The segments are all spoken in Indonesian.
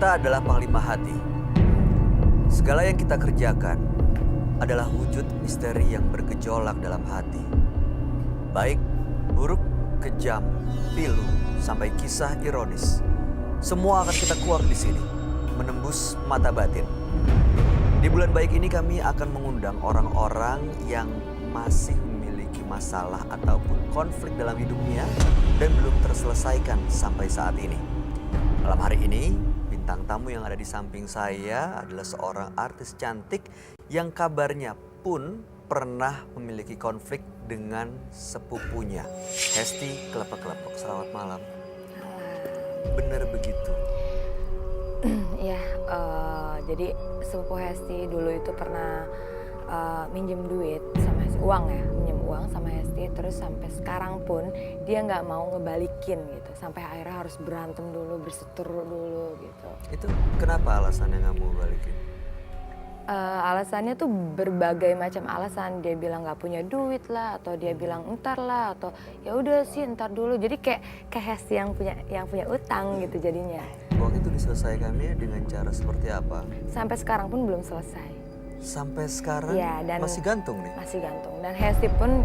Kita adalah panglima hati. Segala yang kita kerjakan adalah wujud misteri yang bergejolak dalam hati. Baik, buruk, kejam, pilu, sampai kisah ironis. Semua akan kita kuak di sini, menembus mata batin. Di bulan baik ini kami akan mengundang orang-orang yang masih memiliki masalah ataupun konflik dalam hidupnya dan belum terselesaikan sampai saat ini. Malam hari ini, bintang tamu yang ada di samping saya adalah seorang artis cantik yang kabarnya pun pernah memiliki konflik dengan sepupunya. Hesti Kelepek-Kelepek, selamat malam. Benar begitu? Iya, jadi sepupu Hesti dulu itu pernah minjem duit sama Hesti, minjem uang sama Hesti, terus sampai sekarang pun dia nggak mau ngebalikin gitu, sampai akhirnya harus berantem dulu, berseteru dulu gitu. Itu kenapa alasannya nggak mau balikin? Alasannya tuh berbagai macam alasan. Dia bilang nggak punya duit lah, atau dia bilang entar lah, atau ya udah sih entar dulu. Jadi kayak Hesti yang punya utang gitu jadinya. Uang itu diselesaikannya dengan cara seperti apa? Sampai sekarang pun belum selesai. Sampai sekarang Ya, dan masih gantung nih? Masih gantung. Dan Hesti pun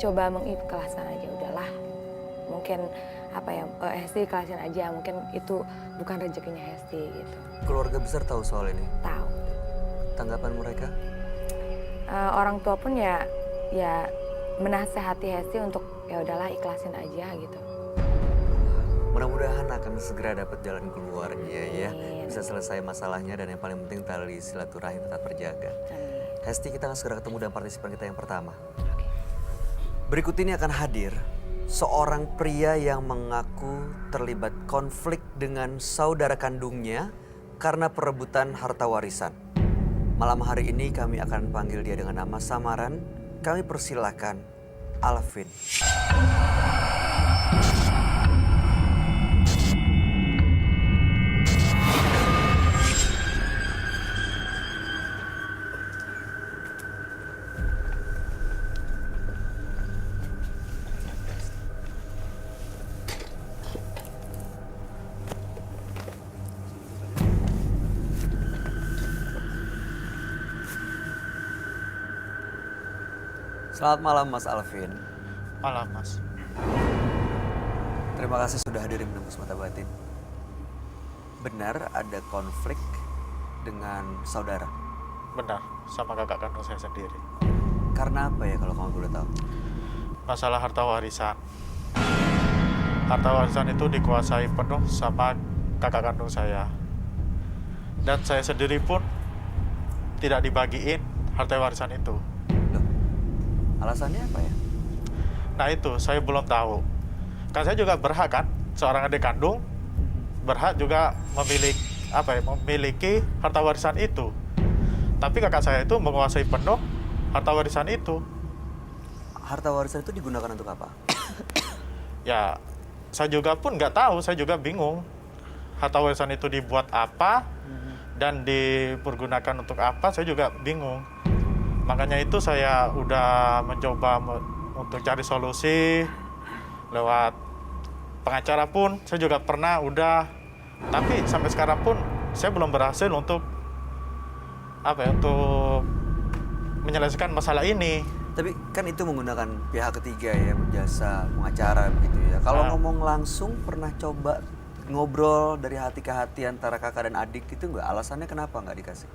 coba mengikhlaskan aja, udahlah. Mungkin Hesti ikhlasin aja, mungkin itu bukan rezekinya Hesti gitu. Keluarga besar tahu soal ini? Tahu. Tanggapan mereka? Orang tua pun ya menasehati Hesti untuk ya udahlah ikhlasin aja gitu. Mudah-mudahan akan segera dapat jalan keluarnya ya. Amin. Bisa selesai masalahnya dan yang paling penting tali silaturahim tetap terjaga. Amin. Hesti, kita akan segera ketemu dengan partisipan kita yang pertama. Berikut ini akan hadir seorang pria yang mengaku terlibat konflik dengan saudara kandungnya karena perebutan harta warisan. Malam hari ini kami akan panggil dia dengan nama samaran. Kami persilahkan Alvin. Selamat malam Mas Alvin. Malam, Mas. Terima kasih sudah hadir di Menembus Mata Batin. Benar ada konflik dengan saudara? Benar, sama kakak kandung saya sendiri. Karena apa ya kalau kamu boleh tahu? Masalah harta warisan. Harta warisan itu dikuasai penuh sama kakak kandung saya. Dan saya sendiri pun tidak dibagiin harta warisan itu. Loh, alasannya apa ya? Nah itu, saya belum tahu. Kan saya juga berhak kan, seorang adik kandung, berhak juga memiliki harta warisan itu. Tapi kakak saya itu menguasai penuh harta warisan itu. Harta warisan itu digunakan untuk apa? Ya, saya juga pun nggak tahu, saya juga bingung. Harta warisan itu dibuat apa dan dipergunakan untuk apa, saya juga bingung. Makanya itu saya udah mencoba untuk cari solusi lewat pengacara pun, saya juga pernah udah. Tapi sampai sekarang pun saya belum berhasil untuk untuk menyelesaikan masalah ini. Tapi kan itu menggunakan pihak ketiga ya, jasa pengacara begitu ya. Kalau ngomong langsung pernah coba ngobrol dari hati ke hati antara kakak dan adik itu nggak? Alasannya kenapa nggak dikasih?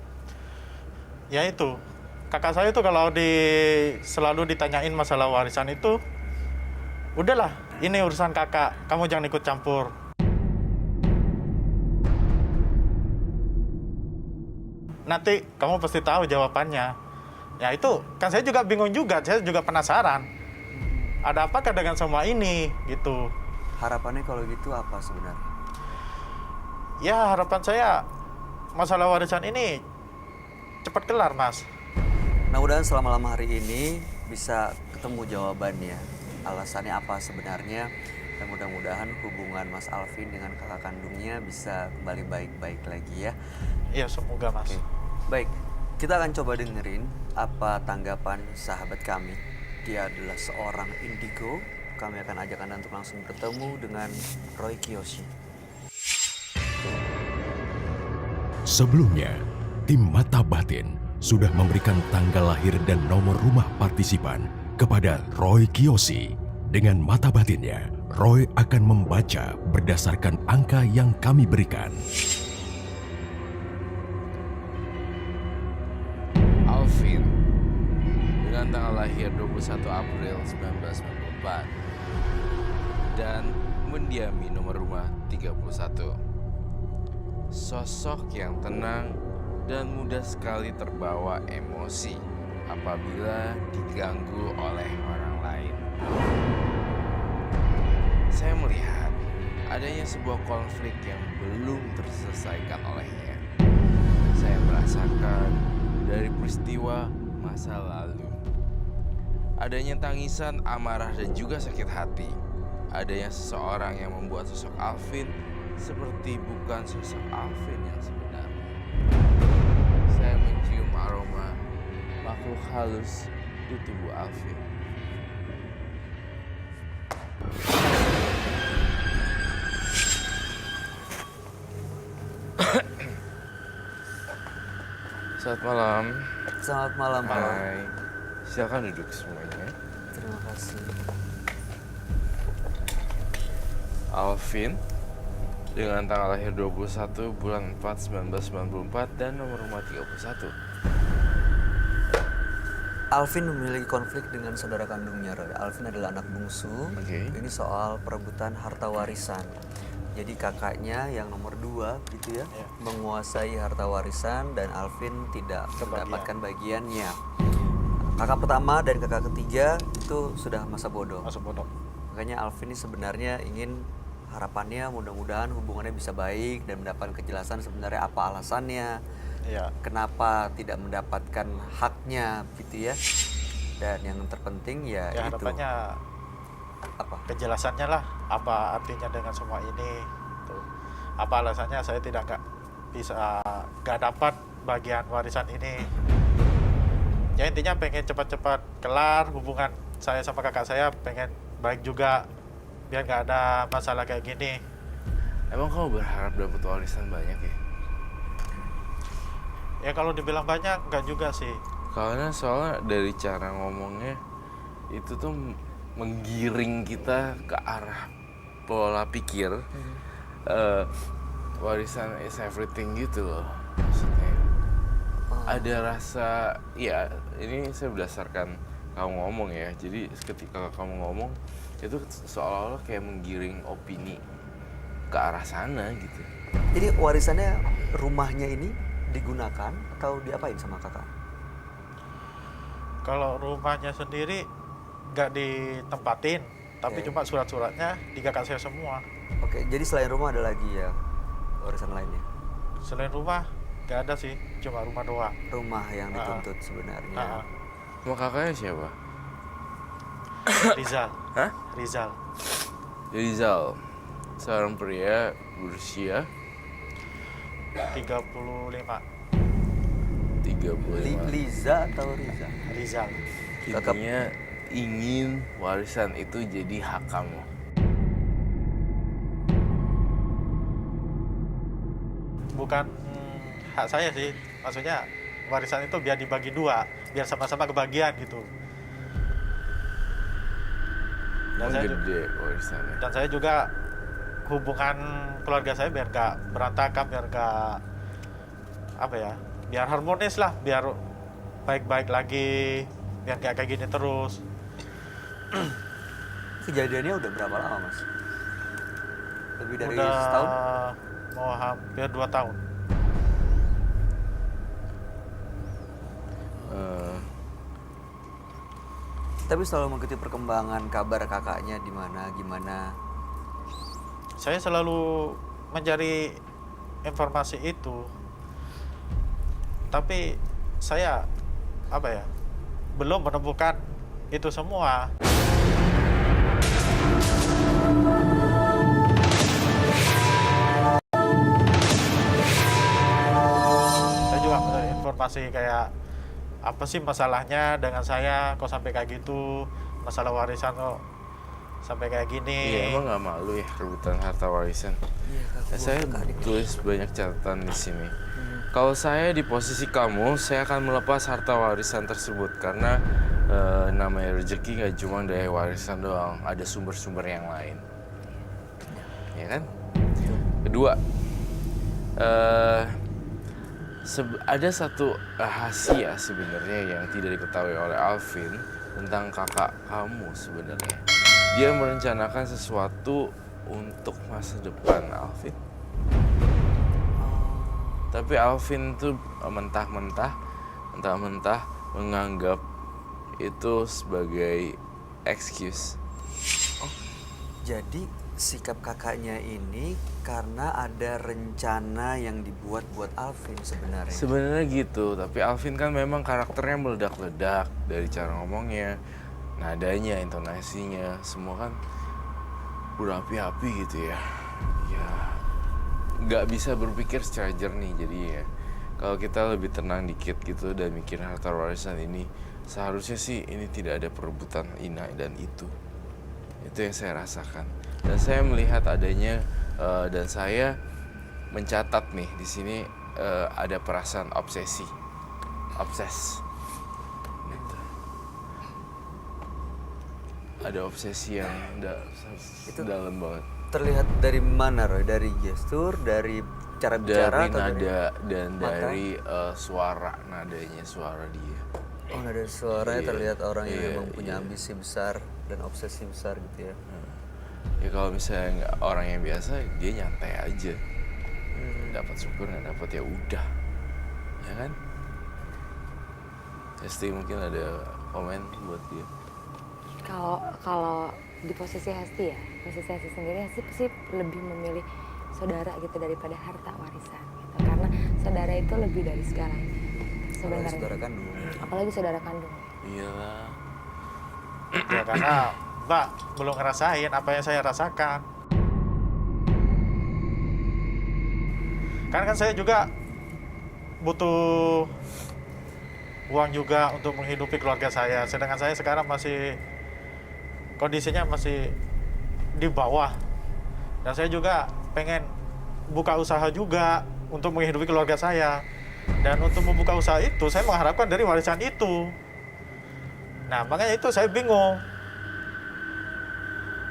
Ya itu, kakak saya itu kalau selalu ditanyain masalah warisan itu, udahlah, ini urusan kakak, kamu jangan ikut campur. Nanti kamu pasti tahu jawabannya. Ya itu, kan saya juga bingung juga, saya juga penasaran. Ada apakah dengan semua ini, gitu. Harapannya kalau gitu apa sebenarnya? Ya harapan saya, masalah warisan ini cepat kelar, Mas. Mudah-mudahan selama lama hari ini bisa ketemu jawabannya. Alasannya apa sebenarnya. Dan mudah-mudahan hubungan Mas Alvin dengan kakak kandungnya bisa kembali baik-baik lagi ya. Iya, semoga, Mas. Oke. Baik, kita akan coba dengerin apa tanggapan sahabat kami. Dia adalah seorang indigo. Kami akan ajak Anda untuk langsung bertemu dengan Roy Kiyoshi. Sebelumnya, tim Mata Batin sudah memberikan tanggal lahir dan nomor rumah partisipan kepada Roy Kiyoshi. Dengan mata batinnya, Roy akan membaca berdasarkan angka yang kami berikan. Alvin dengan tanggal lahir 21 April 1994 dan mendiami nomor rumah 31. Sosok yang tenang dan mudah sekali terbawa emosi apabila diganggu oleh orang lain. Saya melihat adanya sebuah konflik yang belum terselesaikan olehnya. Saya merasakan dari peristiwa masa lalu. Adanya tangisan, amarah, dan juga sakit hati. Adanya seseorang yang membuat sosok Alvin seperti bukan sosok Alvin yang sebenarnya. Saya mencium aroma makhluk halus di tubuh Alvin. Selamat malam. Selamat malam, Pak. Hai. Silakan duduk semuanya. Terima kasih. Alvin dengan tanggal lahir 21 bulan 4 1994 dan nomor rumah 31. Alvin memiliki konflik dengan saudara kandungnya, Roy. Alvin adalah anak bungsu. Oke. Ini soal perebutan harta warisan. Jadi kakaknya yang nomor 2 gitu ya, menguasai harta warisan dan Alvin tidak mendapatkan bagiannya. Kakak pertama dan kakak ketiga itu sudah masa bodoh. Masuk bodoh. Makanya Alvin ini sebenarnya ingin harapannya mudah-mudahan hubungannya bisa baik dan mendapatkan kejelasan sebenarnya apa alasannya. Iya. Kenapa tidak mendapatkan haknya gitu ya. Dan yang terpenting ya, Ya itu harapannya apa? kejelasannya lah, apa artinya dengan semua ini. Tuh. Apa alasannya saya nggak dapat bagian warisan ini. Ya intinya pengen cepat-cepat kelar hubungan saya sama kakak saya, pengen baik juga biar nggak ada masalah kayak gini. Emang kamu berharap dapat warisan banyak ya? Ya kalau dibilang banyak nggak juga sih. Karena soalnya dari cara ngomongnya itu tuh menggiring kita ke arah pola pikir warisan is everything gitu loh. Maksudnya ada rasa, ya ini saya berdasarkan kamu ngomong ya. Jadi ketika kamu ngomong itu seolah-olah kayak menggiring opini ke arah sana gitu. Jadi warisannya rumahnya ini digunakan atau diapain sama kakak? Kalau rumahnya sendiri nggak ditempatin, tapi Oke. cuma surat-suratnya di kakak saya semua. Oke, jadi selain rumah ada lagi ya warisan lainnya? Selain rumah nggak ada sih, cuma rumah doang. Rumah yang dituntut sebenarnya. Sama kakaknya siapa? Rizal. Hah? Rizal. Rizal, seorang pria berusia 35. 35. Liza atau Riza? Rizal. Intinya ingin warisan itu jadi hak kamu. Bukan hak saya sih, maksudnya warisan itu biar dibagi 2, biar sama-sama kebagian gitu. Dan Emang saya, gede warisannya. dan saya juga hubungan keluarga saya biar gak berantakan, biar gak apa ya, biar harmonis lah, biar baik-baik lagi, biar gak kayak gini terus. Kejadiannya udah berapa lama, Mas? Lebih dari Udah setahun? mau hampir 2 tahun. Tapi selalu mengikuti perkembangan kabar kakaknya di mana, gimana? Saya selalu mencari informasi itu, tapi saya apa ya, belum menemukan itu semua. Saya juga mencari informasi kayak apa sih masalahnya dengan saya kok sampai kayak gitu, masalah warisan kok sampai kayak gini. Iya, emang nggak malu ya rebutan harta warisan. Iya, Saya tulis banyak catatan di sini. Kalau saya di posisi kamu, saya akan melepas harta warisan tersebut karena namanya rezeki nggak cuma dari warisan doang, ada sumber-sumber yang lain, ya kan? Kedua, ada satu rahasia sebenarnya yang tidak diketahui oleh Alvin tentang kakak kamu sebenarnya. Dia merencanakan sesuatu untuk masa depan Alvin. Tapi Alvin tuh mentah-mentah menganggap itu sebagai excuse. Jadi sikap kakaknya ini karena ada rencana yang dibuat buat Alvin sebenarnya. Sebenarnya gitu, tapi Alvin kan memang karakternya meledak-ledak dari cara ngomongnya, nadanya, intonasinya, semua kan berapi-api gitu ya. Ya, nggak bisa berpikir secara jernih. Jadi ya, kalau kita lebih tenang dikit gitu dan mikir harta warisan ini, seharusnya sih ini tidak ada perebutan ini dan itu. Itu yang saya rasakan. Dan saya melihat adanya dan saya mencatat nih di sini ada perasaan obses. Gitu. Ada obsesi yang dalam banget. Terlihat dari mana, Roy? Dari gestur, dari cara bicara, Dari atau nada dan mata? dari suara, nadanya suara dia. Oh, nada suaranya Iya, terlihat orang yang iya, memang punya iya. ambisi besar dan obsesi besar gitu ya. Ya kalau misalnya orang yang biasa, dia nyantai aja. Dapat syukur, nggak dapat ya udah, ya kan? Hesti mungkin ada komen buat dia. Kalau di posisi Hesti ya, posisi Hesti sendiri, Hesti pasti lebih memilih saudara gitu daripada harta warisan gitu. Karena saudara itu lebih dari segalanya Apalagi sebenarnya. saudara kandung. Apalagi saudara kandung. Iyalah. Ya karena Mbak belum ngerasain apa yang saya rasakan. Karena kan saya juga butuh uang juga untuk menghidupi keluarga saya. Sedangkan saya sekarang masih kondisinya masih di bawah. Dan saya juga pengen buka usaha juga untuk menghidupi keluarga saya. Dan untuk membuka usaha itu saya mengharapkan dari warisan itu. Nah, makanya itu saya bingung.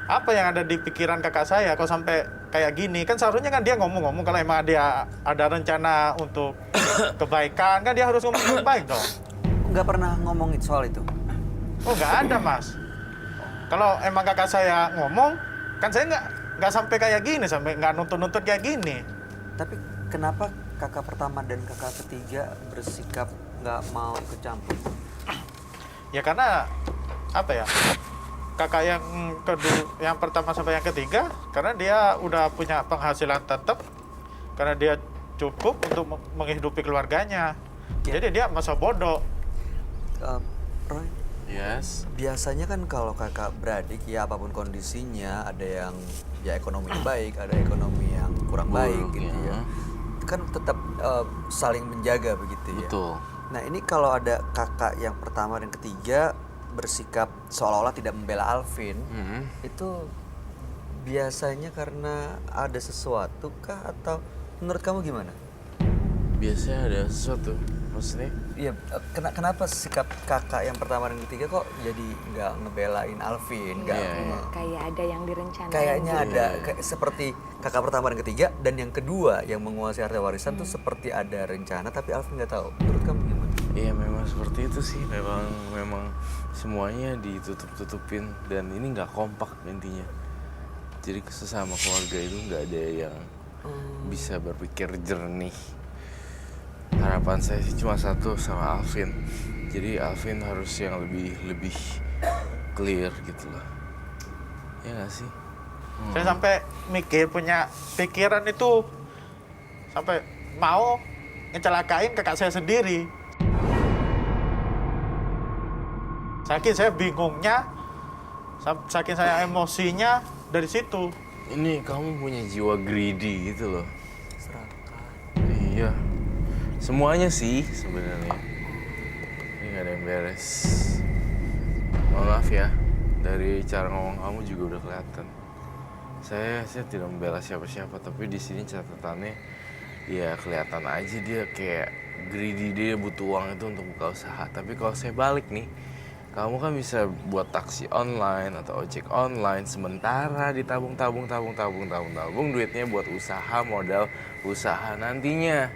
Apa yang ada di pikiran kakak saya kok sampai kayak gini? Kan seharusnya kan dia ngomong-ngomong kalau emang dia ada rencana untuk kebaikan, kan dia harus ngomong yang baik dong. Nggak pernah ngomongin soal itu. Oh, nggak ada, Mas. Kalau emang kakak saya ngomong, kan saya nggak sampai kayak gini, sampai nggak nuntut-nuntut kayak gini. Tapi kenapa kakak pertama dan kakak ketiga bersikap nggak mau ikut campur? Ya karena apa ya? Kakak yang yang pertama sampai yang ketiga, karena dia udah punya penghasilan tetap, karena dia cukup untuk menghidupi keluarganya. Ya. Jadi dia masa bodoh. Roy, Yes. biasanya kan kalau kakak beradik ya apapun kondisinya, ada yang ya ekonomi baik, ada ekonomi yang kurang baik Buruk, gitu ya. ya. Kan tetap saling menjaga begitu ya. Betul. Nah ini kalau ada kakak yang pertama dan ketiga bersikap seolah-olah tidak membela Alvin, itu biasanya karena ada sesuatu kah atau menurut kamu gimana? Biasanya ada sesuatu, maksudnya? Iya, kenapa sikap kakak yang pertama dan ketiga kok jadi nggak ngebelain Alvin? Nggak, Iya. Kayak ada yang direncanain. kayaknya gitu. ada seperti kakak pertama dan ketiga dan yang kedua yang menguasai harta warisan tuh seperti ada rencana tapi Alvin nggak tahu. Menurut kamu gimana? Iya memang seperti itu sih, memang semuanya ditutup-tutupin dan ini nggak kompak intinya. Jadi sesama keluarga itu nggak ada yang bisa berpikir jernih. Harapan saya sih cuma satu sama Alvin. Jadi Alvin harus yang lebih clear gitu loh. Ya nggak sih? Saya sampai mikir, punya pikiran itu sampai mau ngecelakain kakak saya sendiri. Saking saya bingungnya, saking saya emosinya dari situ. Ini kamu punya jiwa greedy gitu loh. Serakah. Iya. Semuanya sih sebenarnya. Ini nggak ada yang beres. Mohon maaf ya, dari cara ngomong kamu juga udah kelihatan. Saya tidak membela siapa-siapa, tapi di sini catatannya Ya kelihatan aja dia kayak greedy, dia butuh uang itu untuk buka usaha. Tapi kalau saya balik nih, kamu kan bisa buat taksi online atau ojek online sementara ditabung duitnya buat usaha, modal usaha nantinya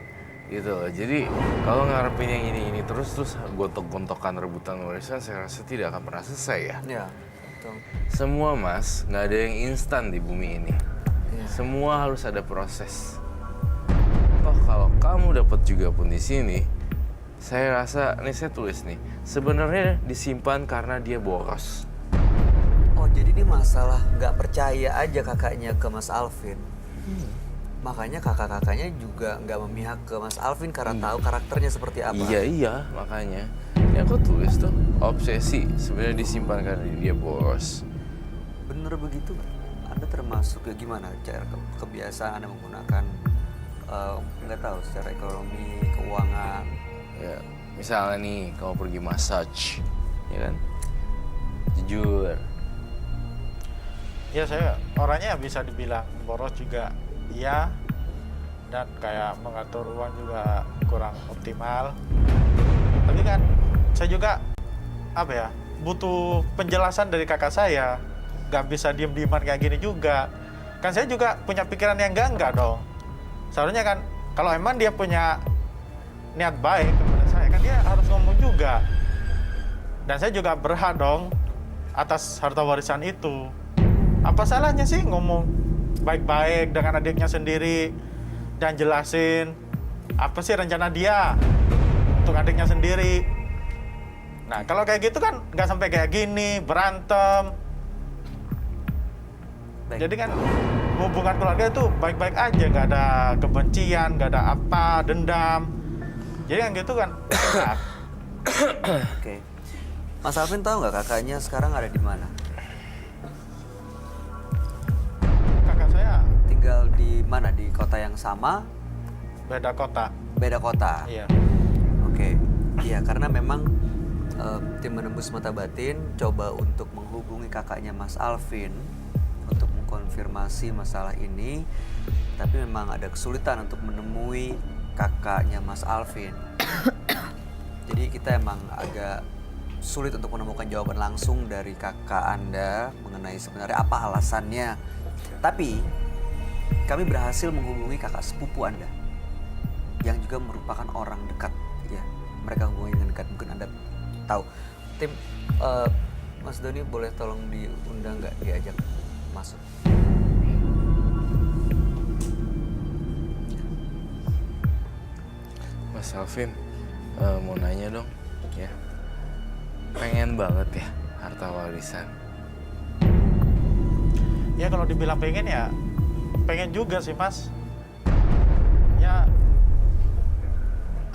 gitu loh. Jadi kalau ngarepin yang ini terus gontok-gontokan rebutan warisan, saya rasa tidak akan pernah selesai ya. Ya, betul. Semua mas, nggak ada yang instan di bumi ini. Semua harus ada proses. Toh kalau kamu dapat juga pun di sini, saya rasa, nih saya tulis nih, sebenarnya disimpan karena dia boros. Oh, jadi ini masalah nggak percaya aja kakaknya ke Mas Alvin. Makanya kakak-kakaknya juga nggak memihak ke Mas Alvin karena tahu karakternya seperti apa. Iya, makanya. Ya aku tulis tuh, obsesi sebenarnya disimpan karena dia boros. Bener begitu? Anda termasuk ya gimana cara kebiasaan Anda menggunakan nggak tahu secara ekonomi, keuangan? Ya, misalnya nih, kamu pergi massage, ya kan? Jujur. Ya saya orangnya bisa dibilang boros juga iya, dan kayak mengatur uang juga kurang optimal. Tapi kan saya juga apa ya, butuh penjelasan dari kakak saya. Gak bisa diem-dieman kayak gini juga. Kan saya juga punya pikiran yang enggak dong. Seharusnya kan kalau emang dia punya niat baik kepada saya, kan dia harus ngomong juga. Dan saya juga berhak dong atas harta warisan itu. Apa salahnya sih ngomong baik-baik dengan adiknya sendiri dan jelasin apa sih rencana dia untuk adiknya sendiri. Nah kalau kayak gitu kan nggak sampai kayak gini, berantem. Baik. Jadi kan hubungan keluarga itu baik-baik aja, nggak ada kebencian, nggak ada apa, dendam. Jadi kan gitu kan. Oke. Mas Alvin tahu nggak kakaknya sekarang ada di mana? Kakak saya Tinggal di mana? Di kota yang sama? beda kota. Beda kota? Iya. Oke. Iya, karena memang tim Menembus Mata Batin coba untuk menghubungi kakaknya Mas Alvin untuk mengkonfirmasi masalah ini, tapi memang ada kesulitan untuk menemui kakaknya Mas Alvin. Jadi kita emang agak sulit untuk menemukan jawaban langsung dari kakak Anda mengenai sebenarnya apa alasannya. Tapi kami berhasil menghubungi kakak sepupu Anda yang juga merupakan orang dekat. Ya, mereka hubungi dengan dekat, mungkin Anda tahu. Tim, Mas Doni boleh tolong diundang nggak, diajak masuk? Mas Alvin, mau nanya dong, ya. Pengen banget ya harta warisan. Ya kalau dibilang pengen ya pengen juga sih mas. Ya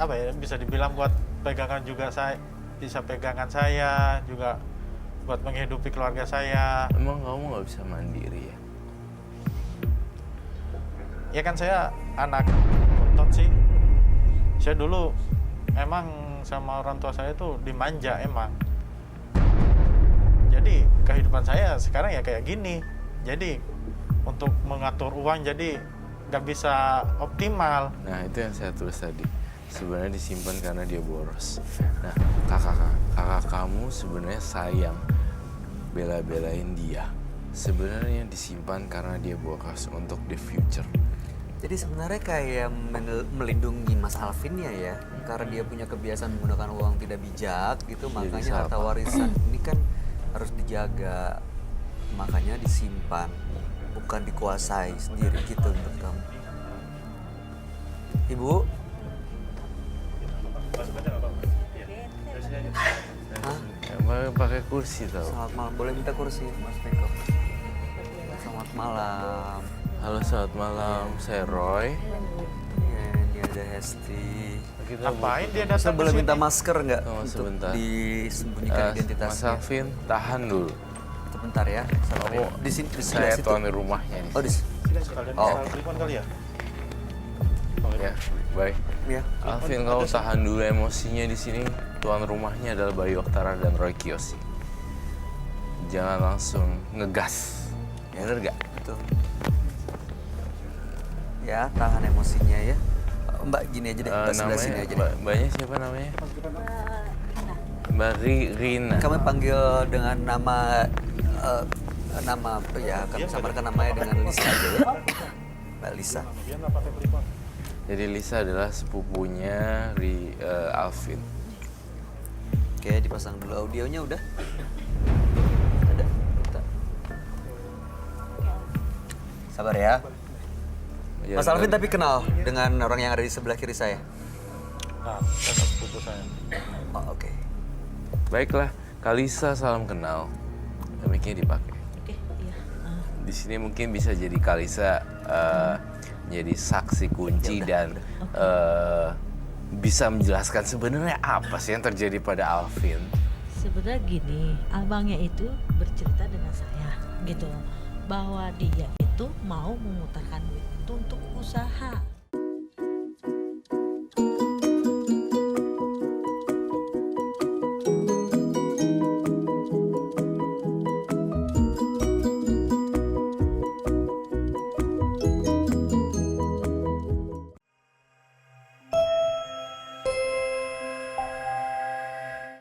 apa ya, bisa dibilang buat pegangan juga, saya bisa pegangan saya juga buat menghidupi keluarga saya. Emang kamu nggak bisa mandiri ya? Ya kan saya anak bontot sih. Saya dulu emang sama orang tua saya tuh dimanja emang. Jadi kehidupan saya sekarang ya kayak gini. Jadi untuk mengatur uang jadi nggak bisa optimal. Nah itu yang saya tulis tadi. Sebenarnya disimpan karena dia boros. Nah kakak kamu sebenarnya sayang bela-belain dia. Sebenarnya disimpan karena dia boros untuk the future. Jadi sebenarnya kayak melindungi Mas Alvin ya, karena dia punya kebiasaan menggunakan uang tidak bijak gitu, makanya harta warisan ini kan harus dijaga, makanya disimpan, bukan dikuasai sendiri gitu menurut kamu. Ibu? Hah? Emang pakai kursi tau? Selamat malam, boleh minta kursi Mas Beko? Selamat malam. Halo selamat malam, saya Roy. Iya, ini ada Hesti. Ngapain dia Saya datang boleh ke minta sini? masker nggak Oh, untuk sebentar. disembunyikan Mas identitasnya? Alvin, tahan dulu. Sebentar ya, sabar ya. Oh, Di sini, di saya sebelah situ. tuan rumahnya nih. Oh, di Sekalian Oh, saya oke. telepon kali ya? Ya, baik. ya. Alvin, kau tahan dulu emosinya di sini. Tuan rumahnya adalah Bayu Oktara dan Roy Kiyoshi. Jangan langsung ngegas. Bener gak? Betul. Ya, tahan emosinya ya. Mbak gini aja deh, Mbak sebelah sini aja deh. Mbaknya siapa namanya? Mbak Rina. Kami panggil dengan nama apa ya? Kami samarkan namanya dengan Lisa aja ya. Mbak Lisa. Jadi Lisa adalah sepupunya Alvin. Oke, dipasang dulu audionya udah. Ada. Bentar. Sabar ya. Ya, Mas Alvin tapi kenal dengan orang yang ada di sebelah kiri saya? Nah, kakak sepupu saya. Oh, oke. Baiklah, Kalisa salam kenal. Mic-nya dipakai. Oke, iya. Di sini mungkin bisa jadi Kalisa menjadi saksi kunci dan bisa menjelaskan sebenarnya apa sih yang terjadi pada Alvin. Sebenarnya gini, abangnya itu bercerita dengan saya gitu bahwa dia itu mau memutarkan duit itu untuk usaha.